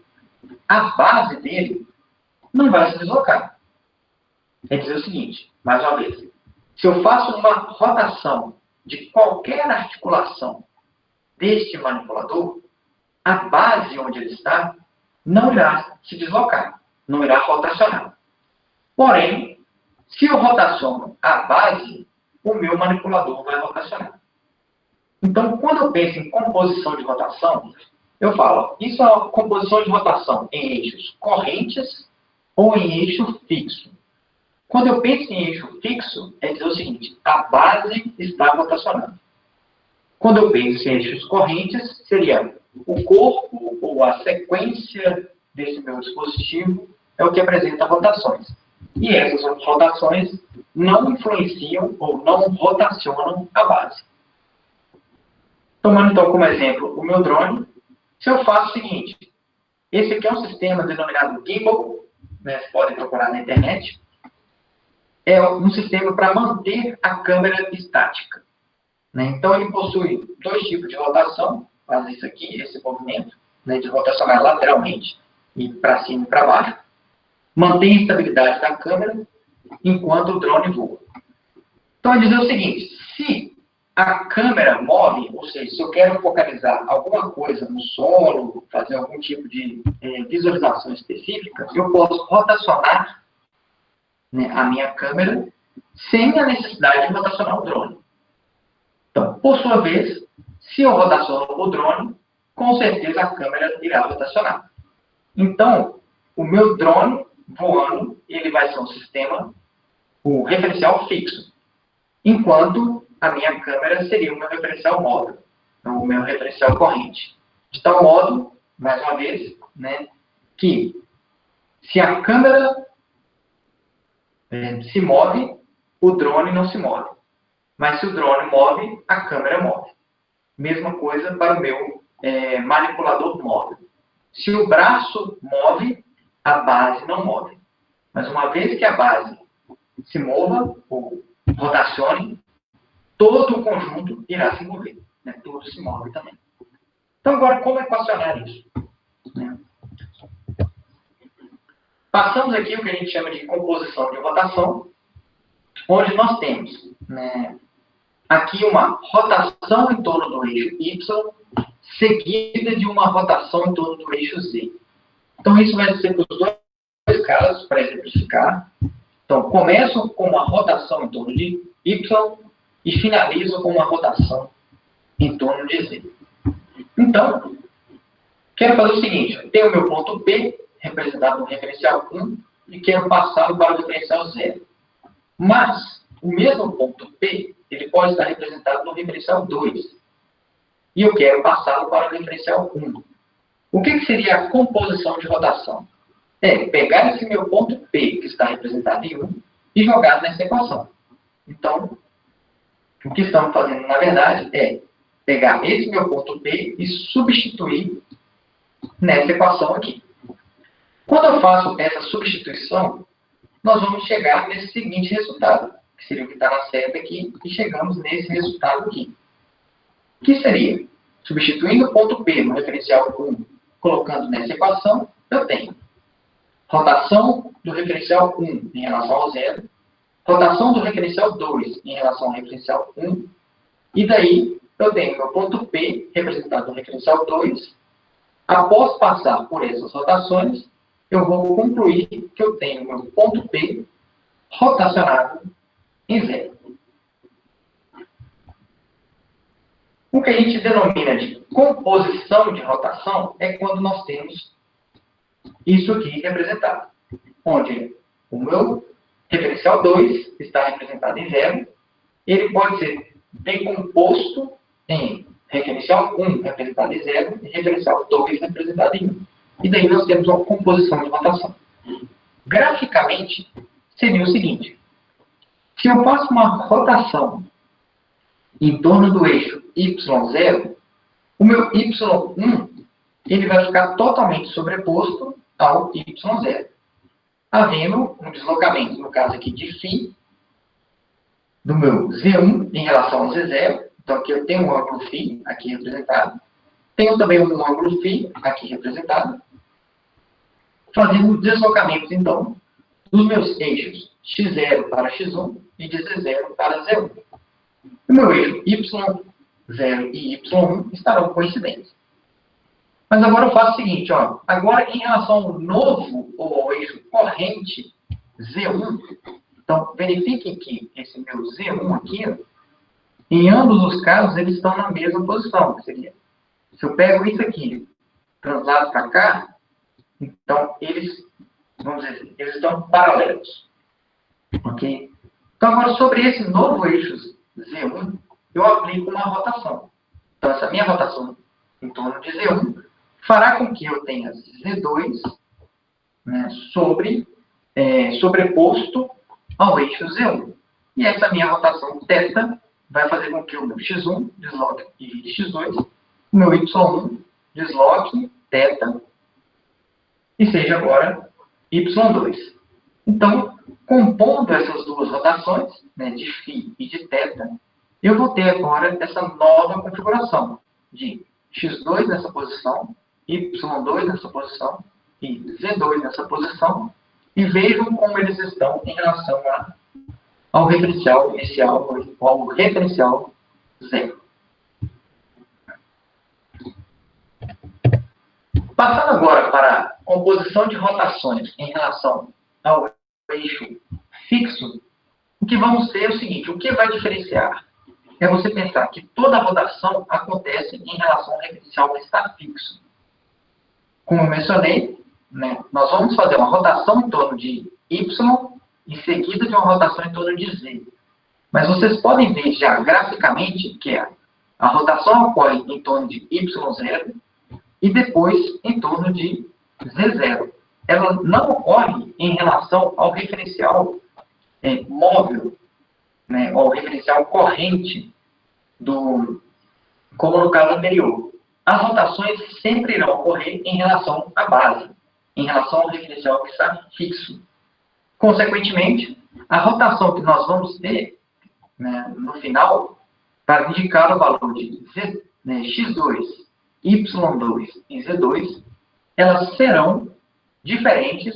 [SPEAKER 1] a base dele não vai se deslocar. É dizer o seguinte, mais uma vez, se eu faço uma rotação de qualquer articulação deste manipulador, a base onde ele está não irá se deslocar, não irá rotacionar. Porém, se eu rotaciono a base, o meu manipulador vai rotacionar. Então, quando eu penso em composição de rotação, eu falo, isso é uma composição de rotação em eixos correntes ou em eixo fixo. Quando eu penso em eixo fixo, é dizer o seguinte, a base está rotacionando. Quando eu penso em eixos correntes, seria o corpo ou a sequência desse meu dispositivo é o que apresenta rotações. E essas rotações não influenciam ou não rotacionam a base. Tomando então como exemplo o meu drone, se eu faço o seguinte, esse aqui é um sistema denominado gimbal, né, vocês podem procurar na internet, é um sistema para manter a câmera estática. Né? Então, ele possui dois tipos de rotação, faz isso aqui, esse movimento, né, de rotacionar lateralmente e para cima e para baixo, mantém a estabilidade da câmera enquanto o drone voa. Então, é dizer o seguinte, se a câmera move, ou seja, se eu quero focalizar alguma coisa no solo, fazer algum tipo de visualização específica, eu posso rotacionar, né, a minha câmera sem a necessidade de rotacionar o drone. Então, por sua vez, se eu rotaciono o drone, com certeza a câmera irá rotacionar. Então, o meu drone voando, ele vai ser um sistema, o referencial fixo, enquanto a minha câmera seria o meu referencial móvel, o meu referencial corrente. De tal modo, mais uma vez, né, que se a câmera se move, o drone não se move. Mas se o drone move, a câmera move. Mesma coisa para o meu manipulador móvel. Se o braço move, a base não move. Mas uma vez que a base se mova, ou rotacione, todo o conjunto irá se mover. Né? Tudo se move também. Então, agora, como equacionar isso? Né? Passamos aqui o que a gente chama de composição de rotação, onde nós temos, né, aqui uma rotação em torno do eixo Y, seguida de uma rotação em torno do eixo Z. Então, isso vai ser para os dois casos, para exemplificar. Então, começo com uma rotação em torno de Y e finalizo com uma rotação em torno de Z. Então, quero fazer o seguinte, eu tenho o meu ponto P, representado no referencial 1, e quero passá-lo para o referencial 0. Mas, o mesmo ponto P, ele pode estar representado no referencial 2. E eu quero passá-lo para o referencial 1. O que seria a composição de rotação? É pegar esse meu ponto P, que está representado em 1, e jogar nessa equação. Então, o que estamos fazendo, na verdade, é pegar esse meu ponto P e substituir nessa equação aqui. Quando eu faço essa substituição, nós vamos chegar nesse seguinte resultado, que seria o que está na seta aqui, e chegamos nesse resultado aqui. Que seria, substituindo o ponto P no referencial 1, colocando nessa equação, eu tenho rotação do referencial 1 em relação ao 0, rotação do referencial 2 em relação ao referencial 1, e daí eu tenho meu ponto P representado no referencial 2. Após passar por essas rotações, eu vou concluir que eu tenho meu ponto P rotacionado em 0. O que a gente denomina de composição de rotação é quando nós temos isso aqui representado, onde o meu referencial 2 está representado em 0, ele pode ser decomposto em referencial 1 representado em 0 e referencial 2 representado em 1. E daí nós temos uma composição de rotação. Graficamente, seria o seguinte: se eu faço uma rotação em torno do eixo y0, o meu y1 ele vai ficar totalmente sobreposto ao y0, havendo um deslocamento, no caso aqui, de φ do meu z1 em relação ao z0. Então, aqui eu tenho um ângulo φ aqui representado. Tenho também um ângulo φ aqui representado. Fazendo deslocamentos, então, dos meus eixos x0 para x1 e de z0 para z1. O meu eixo y0 e y1 estarão coincidentes. Mas agora eu faço o seguinte, ó. Agora, em relação ao novo, ou ao eixo corrente z1, então, verifiquem que esse meu z1 aqui, ó, em ambos os casos, eles estão na mesma posição. Que seria, se eu pego isso aqui, translado para cá, então, eles, vamos dizer assim, eles estão paralelos. Ok? Então, agora, sobre esse novo eixo z1, eu aplico uma rotação. Então, essa minha rotação em torno de z1 fará com que eu tenha z2, né, sobreposto ao eixo z1. E essa minha rotação θ vai fazer com que o meu x1 desloque e x2, o meu y1 desloque θ e seja agora y2. Então, compondo essas duas rotações, né, de φ e de θ, eu vou ter agora essa nova configuração de x2 nessa posição, y2 nessa posição e z2 nessa posição, e vejam como eles estão em relação ao referencial inicial, ao referencial 0. Passando agora para a composição de rotações em relação ao eixo fixo, o que vamos ter é o seguinte: o que vai diferenciar é você pensar que toda a rotação acontece em relação ao referencial que está fixo. Como eu mencionei, né, nós vamos fazer uma rotação em torno de y, em seguida de uma rotação em torno de z. Mas vocês podem ver já graficamente que a rotação ocorre em torno de y0 e depois em torno de z0. Ela não ocorre em relação ao referencial móvel, né, ao referencial corrente, como no caso anterior. As rotações sempre irão ocorrer em relação à base, em relação ao referencial que está fixo. Consequentemente, a rotação que nós vamos ter, né, no final, para indicar o valor de x2, y2 e z2, elas serão diferentes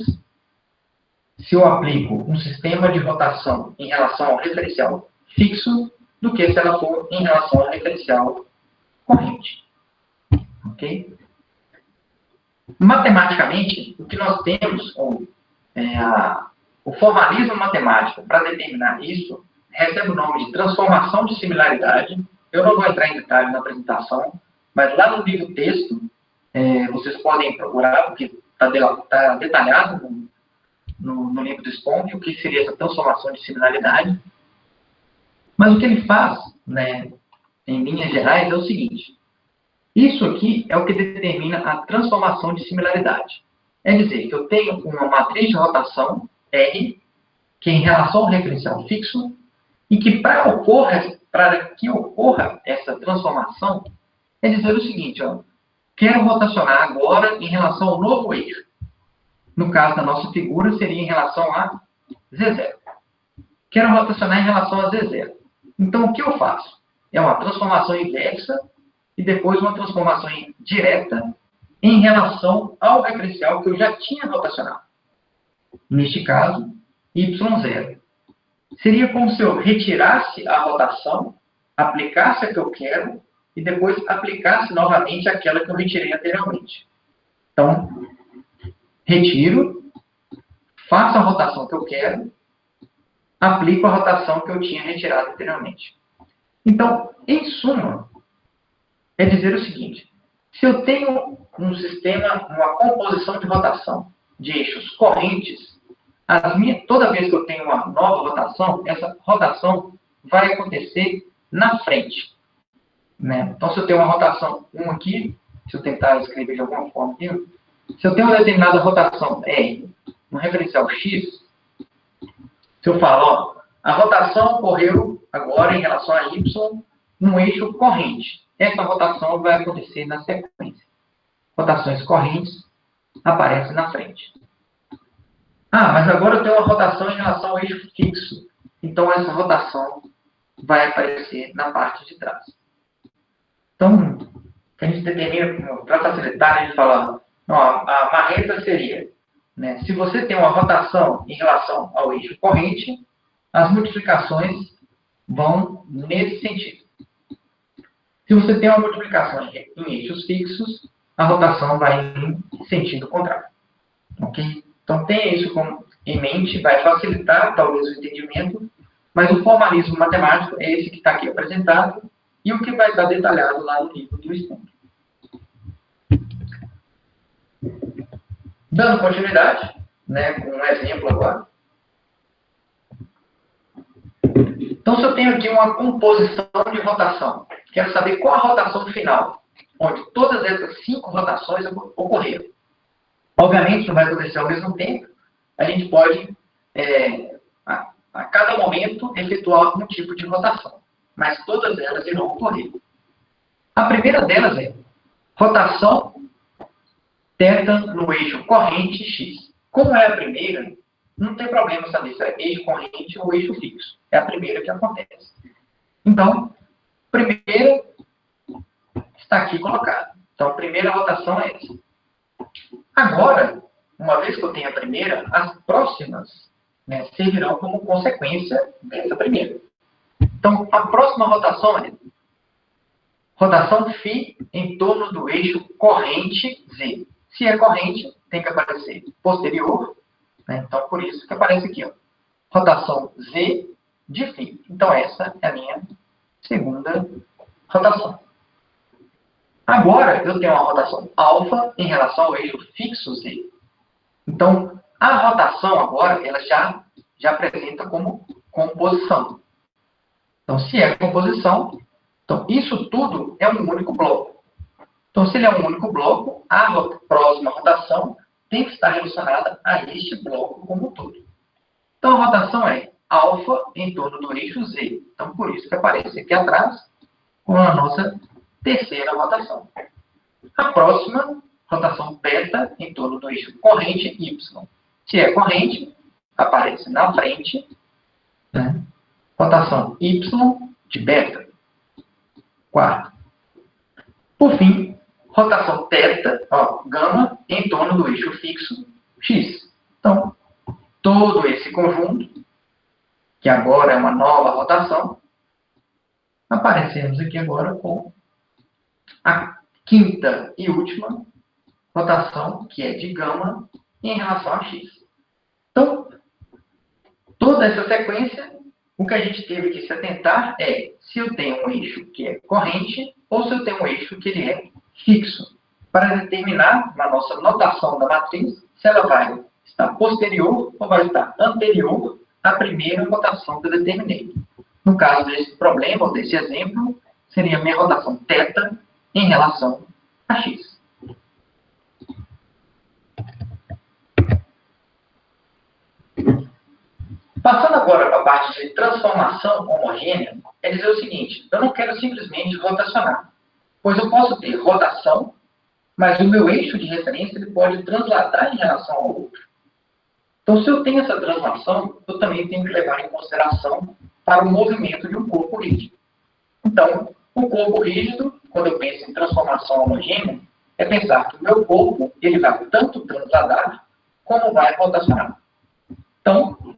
[SPEAKER 1] se eu aplico um sistema de rotação em relação ao referencial fixo do que se ela for em relação ao referencial corrente. Ok? Matematicamente, o que nós temos, o formalismo matemático para determinar isso, recebe o nome de transformação de similaridade. Eu não vou entrar em detalhe na apresentação, mas lá no livro texto, vocês podem procurar, porque está detalhado no livro do Sponge, o que seria essa transformação de similaridade. Mas o que ele faz, né, em linhas gerais, é o seguinte: Isso aqui é o que determina a transformação de similaridade. É dizer, que eu tenho uma matriz de rotação, R, que é em relação ao referencial fixo, e que para que ocorra essa transformação, é dizer o seguinte, ó, quero rotacionar agora em relação ao novo eixo. No caso da nossa figura, seria em relação a Z0. Quero rotacionar em relação a Z0. Então, o que eu faço? É uma transformação inversa e depois uma transformação direta em relação ao referencial que eu já tinha rotacionado. Neste caso, Y0. Seria como se eu retirasse a rotação, aplicasse a que eu quero e depois aplicasse novamente aquela que eu retirei anteriormente. Então, retiro, faço a rotação que eu quero, aplico a rotação que eu tinha retirado anteriormente. Então, em suma, é dizer o seguinte, se eu tenho um sistema, uma composição de rotação de eixos correntes, toda vez que eu tenho uma nova rotação, essa rotação vai acontecer na frente. Né? Então, se eu tenho uma rotação 1 aqui, se eu tentar escrever de alguma forma aqui, se eu tenho uma determinada rotação R no referencial X, se eu falo, ó, a rotação ocorreu agora em relação a Y num eixo corrente. Essa rotação vai acontecer na sequência. Rotações correntes aparecem na frente. Ah, mas agora eu tenho uma rotação em relação ao eixo fixo. Então, essa rotação vai aparecer na parte de trás. Então, a gente determina, para facilitar, a gente fala, não, a marreta seria, né, se você tem uma rotação em relação ao eixo corrente, as multiplicações vão nesse sentido. Se você tem uma multiplicação em eixos fixos, a rotação vai em sentido contrário. Ok? Então, tenha isso em mente, vai facilitar, talvez, o entendimento, mas o formalismo matemático é esse que está aqui apresentado e o que vai estar detalhado lá no livro do STEM. Dando continuidade, né, com um exemplo agora. Então, se eu tenho aqui uma composição de rotação, quero saber qual a rotação final, onde todas essas 5 rotações ocorreram. Obviamente, não vai acontecer ao mesmo tempo. A gente pode, a cada momento, efetuar um tipo de rotação. Mas todas elas irão ocorrer. A primeira delas é rotação θ no eixo corrente X. Como é a primeira, não tem problema saber se é eixo corrente ou eixo fixo. É a primeira que acontece. Então, primeira está aqui colocada. Então, a primeira rotação é essa. Agora, uma vez que eu tenho a primeira, as próximas, né, servirão como consequência dessa primeira. Então, a próxima rotação é rotação φ em torno do eixo corrente Z. Se é corrente, tem que aparecer posterior, né? Então, por isso que aparece aqui, ó, rotação Z de φ. Então, essa é a minha segunda rotação. Agora, eu tenho uma rotação alfa em relação ao eixo fixo Z. Então, a rotação agora, ela já apresenta como composição. Então, se é composição, então isso tudo é um único bloco. Então, se ele é um único bloco, a próxima rotação tem que estar relacionada a este bloco como um todo. Então, a rotação é alfa em torno do eixo Z. Então, por isso que aparece aqui atrás com a nossa terceira rotação. A próxima, rotação beta em torno do eixo corrente Y. Se é corrente, aparece na frente, né? Rotação Y de beta. Quarto. Por fim, rotação θ, ó, gama, em torno do eixo fixo X. Então, todo esse conjunto, que agora é uma nova rotação, aparecemos aqui agora com a quinta e última rotação, que é de gama, em relação a X. Então, toda essa sequência, o que a gente teve que se atentar é se eu tenho um eixo que é corrente ou se eu tenho um eixo que ele é fixo, para determinar, na nossa notação da matriz, se ela vai estar posterior ou vai estar anterior à primeira rotação que eu determinei. No caso desse problema, ou desse exemplo, seria a minha rotação θ em relação a x. Passando agora para a parte de transformação homogênea, é dizer o seguinte: eu não quero simplesmente rotacionar, pois eu posso ter rotação, mas o meu eixo de referência ele pode transladar em relação ao outro. Então, se eu tenho essa translação, eu também tenho que levar em consideração para o movimento de um corpo rígido. Então, o corpo rígido, quando eu penso em transformação homogênea, é pensar que o meu corpo ele vai tanto transladar como vai rotacionar. Então,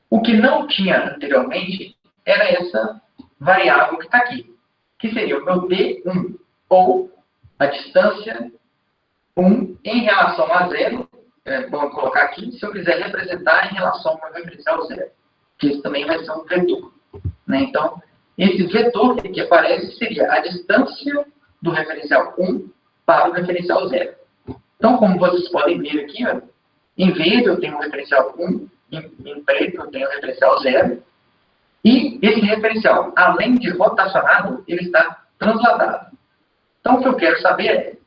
[SPEAKER 1] o que não tinha anteriormente era essa variável que está aqui, que seria o meu D1, ou a distância 1 em relação a 0. Vamos colocar aqui, se eu quiser representar em relação ao meu referencial 0, que isso também vai ser um vetor. Né? Então, esse vetor que aparece seria a distância do referencial 1 para o referencial 0. Então, como vocês podem ver aqui, ó, em verde eu tenho o referencial 1, em preto eu tenho o referencial 0, e esse referencial, além de rotacionado, ele está transladado. Então, o que eu quero saber é,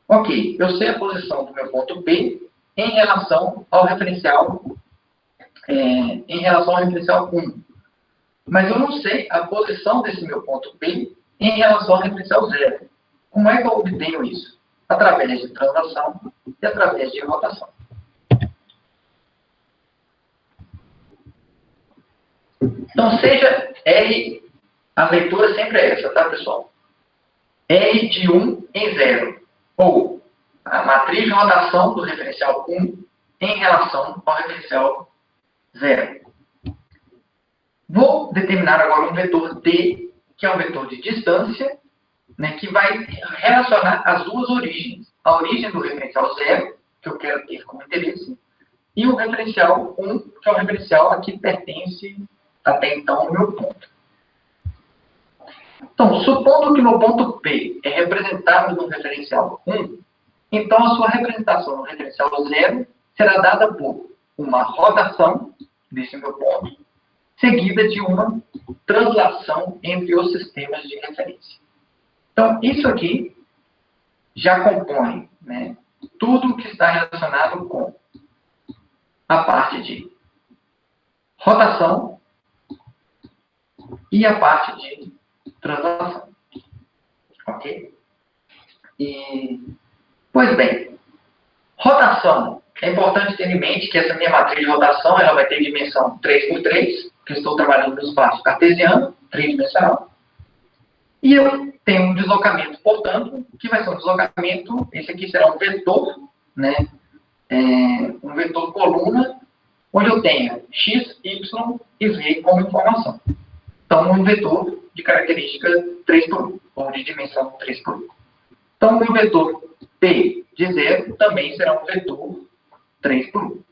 [SPEAKER 1] ok, eu sei a posição do meu ponto P em relação ao referencial 1, mas eu não sei a posição desse meu ponto P em relação ao referencial 0. Como é que eu obtenho isso? Através de translação e através de rotação. Então, seja R, a leitura sempre é essa, tá, pessoal? R de 1 em 0, ou a matriz de rotação do referencial 1 em relação ao referencial 0. Vou determinar agora um vetor D, que é um vetor de distância, né, que vai relacionar as duas origens. A origem do referencial 0, que eu quero ter como interesse, e o referencial 1, que é o referencial a que pertence até então o meu ponto. Então, supondo que meu ponto P é representado no referencial 1, então a sua representação no referencial 0 será dada por uma rotação desse meu ponto, seguida de uma translação entre os sistemas de referência. Então, isso aqui já compõe, né, tudo que está relacionado com a parte de rotação e a parte de translação. Ok? Pois bem, rotação. É importante ter em mente que essa minha matriz de rotação ela vai ter dimensão 3x3, que eu estou trabalhando no espaço cartesiano, tridimensional. E eu tenho um deslocamento, portanto, que vai ser um deslocamento, esse aqui será um vetor, né? Um vetor coluna, onde eu tenho x, y e z como informação. Então, um vetor de característica 3x1, ou de dimensão 3x1. Então, o meu vetor P de 0 também será um vetor 3x1.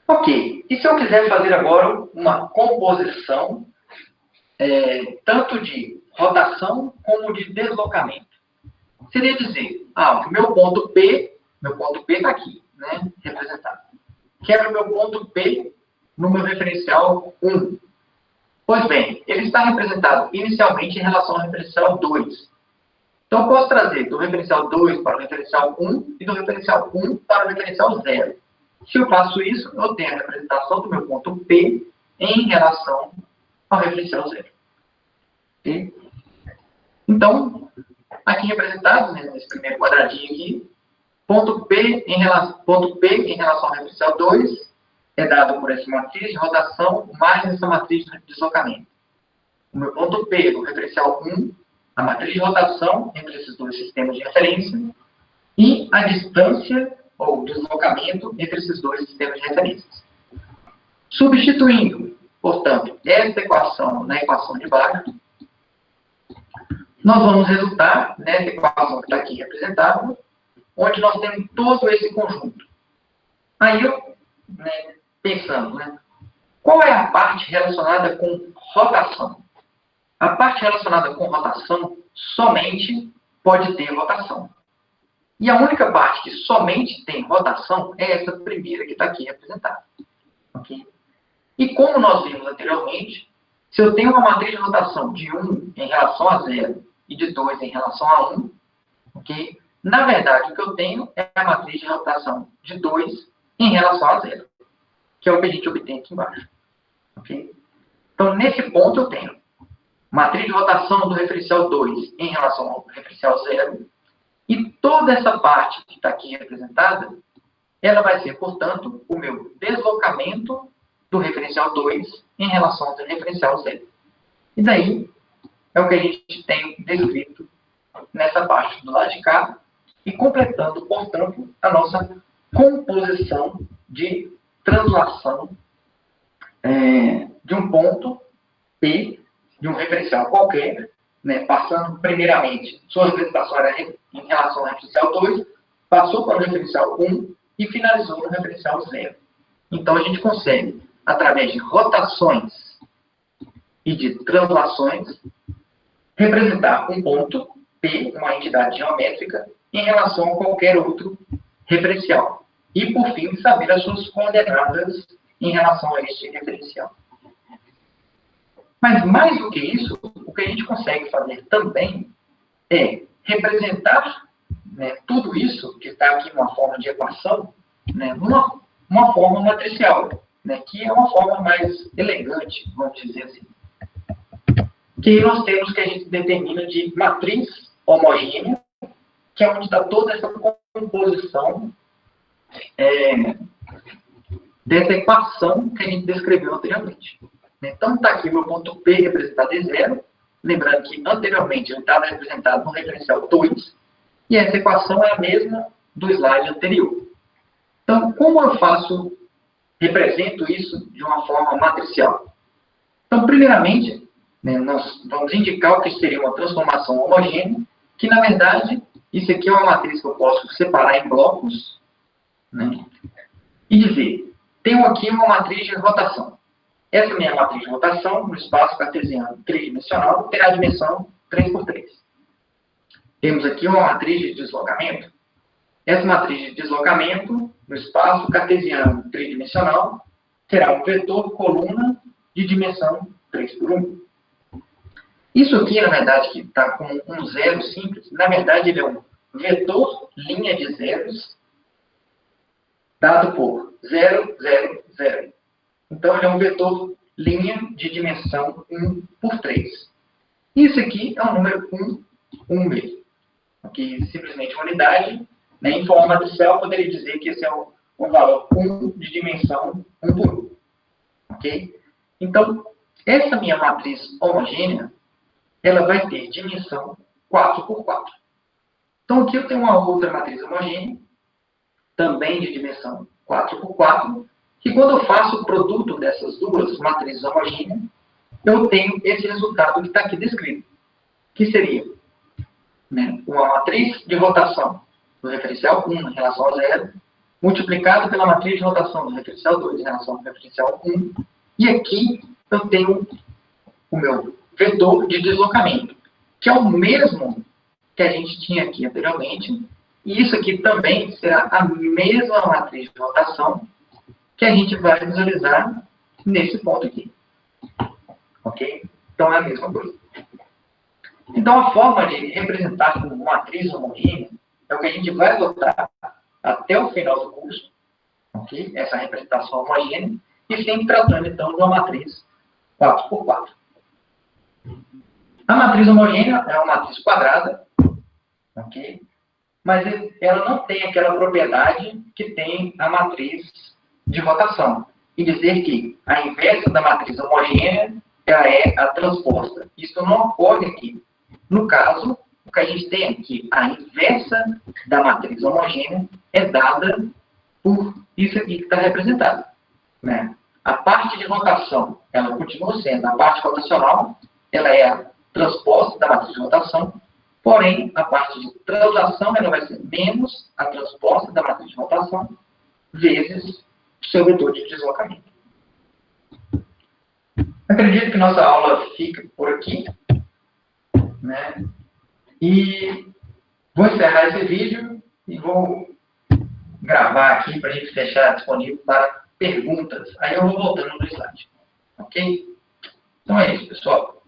[SPEAKER 1] Ok, e se eu quiser fazer agora uma composição, tanto de rotação como de deslocamento? Seria dizer, o meu ponto P está aqui, né, representado. Quero o meu ponto P no meu referencial 1. Pois bem, ele está representado inicialmente em relação ao referencial 2. Então, eu posso trazer do referencial 2 para o referencial 1 e do referencial 1 para o referencial 0. Se eu faço isso, eu tenho a representação do meu ponto P em relação ao referencial 0. Okay? Então, aqui representado, né, nesse primeiro quadradinho aqui, ponto P em relação ao referencial 2 é dado por essa matriz de rotação mais essa matriz de deslocamento. O meu ponto P no referencial 1, a matriz de rotação entre esses dois sistemas de referência e a distância ou deslocamento entre esses dois sistemas de referência. Substituindo, portanto, essa equação na equação de baixo, nós vamos resultar nessa equação que está aqui representada, onde nós temos todo esse conjunto. Aí eu, pensando, qual é a parte relacionada com rotação? A parte relacionada com rotação somente pode ter rotação. E a única parte que somente tem rotação é essa primeira que está aqui representada. Okay? E como nós vimos anteriormente, Se eu tenho uma matriz de rotação de 1 em relação a 0 e de 2 em relação a 1, ok? Na verdade, o que eu tenho é a matriz de rotação de 2 em relação a 0, que é o que a gente obtém aqui embaixo. Okay? Então, nesse ponto, eu tenho matriz de rotação do referencial 2 em relação ao referencial 0, e toda essa parte que está aqui representada, ela vai ser, portanto, o meu deslocamento do referencial 2 em relação ao referencial 0. E daí é o que a gente tem descrito nessa parte do lado de cá, e completando, portanto, a nossa composição de translação de um ponto P, de um referencial qualquer, né, passando primeiramente, sua representação era em relação ao referencial 2, passou para o referencial 1 e finalizou no referencial 0. Então, a gente consegue, através de rotações e de translações, representar um ponto P, uma entidade geométrica, em relação a qualquer outro referencial. E, por fim, saber as suas coordenadas em relação a este referencial. Mas, mais do que isso, o que a gente consegue fazer também é representar, né, tudo isso, que está aqui numa forma de equação, né, numa forma matricial, né, que é uma forma mais elegante, vamos dizer assim. Que nós temos que a gente determina de matriz homogênea, que é onde está toda essa composição dessa equação que a gente descreveu anteriormente. Então, está aqui o meu ponto P representado em 0. Lembrando que anteriormente ele estava representado no referencial 2. E essa equação é a mesma do slide anterior. Então, como eu represento isso de uma forma matricial? Então, primeiramente, né, nós vamos indicar o que seria uma transformação homogênea, que, na verdade, isso aqui é uma matriz que eu posso separar em blocos, né, e dizer, tenho aqui uma matriz de rotação. Essa minha matriz de rotação, no espaço cartesiano tridimensional, terá a dimensão 3×3. Temos aqui uma matriz de deslocamento. Essa matriz de deslocamento, no espaço cartesiano tridimensional, terá um vetor coluna de dimensão 3×1. Isso aqui, na verdade, que está com um zero simples, na verdade, ele é um vetor linha de zeros dado por 0, 0, 0. Então, ele é um vetor linha de dimensão 1×3. Isso aqui é um número 1, 1 mesmo. Aqui, simplesmente uma unidade. Né? Em forma matricial, eu poderia dizer que esse é um valor 1 de dimensão 1×1. Ok? Então, essa minha matriz homogênea, ela vai ter dimensão 4×4. Então, aqui eu tenho uma outra matriz homogênea, também de dimensão 4×4, que quando eu faço o produto dessas duas matrizes homogêneas, eu tenho esse resultado que está aqui descrito, que seria, né, uma matriz de rotação do referencial 1 em relação a 0, multiplicado pela matriz de rotação do referencial 2 em relação ao referencial 1, e aqui eu tenho o meu vetor de deslocamento, que é o mesmo que a gente tinha aqui anteriormente, e isso aqui também será a mesma matriz de rotação que a gente vai visualizar nesse ponto aqui. Ok? Então, é a mesma coisa. Então, a forma de representar como matriz homogênea é o que a gente vai adotar até o final do curso, ok? Essa representação homogênea, e sempre tratando, então, de uma matriz 4×4. A matriz homogênea é uma matriz quadrada, ok? Mas ela não tem aquela propriedade que tem a matriz de rotação. E dizer que a inversa da matriz homogênea ela é a transposta. Isso não ocorre aqui. No caso, o que a gente tem aqui, a inversa da matriz homogênea é dada por isso aqui que está representado. Né? A parte de rotação, ela continua sendo a parte rotacional, ela é a transposta da matriz de rotação, porém, a parte de translação, ela vai ser menos a transposta da matriz de rotação, vezes o seu vetor de deslocamento. Acredito que nossa aula fica por aqui. Né? E vou encerrar esse vídeo e vou gravar aqui para a gente deixar disponível para perguntas. Aí eu vou voltando no slide. Ok? Então é isso, pessoal.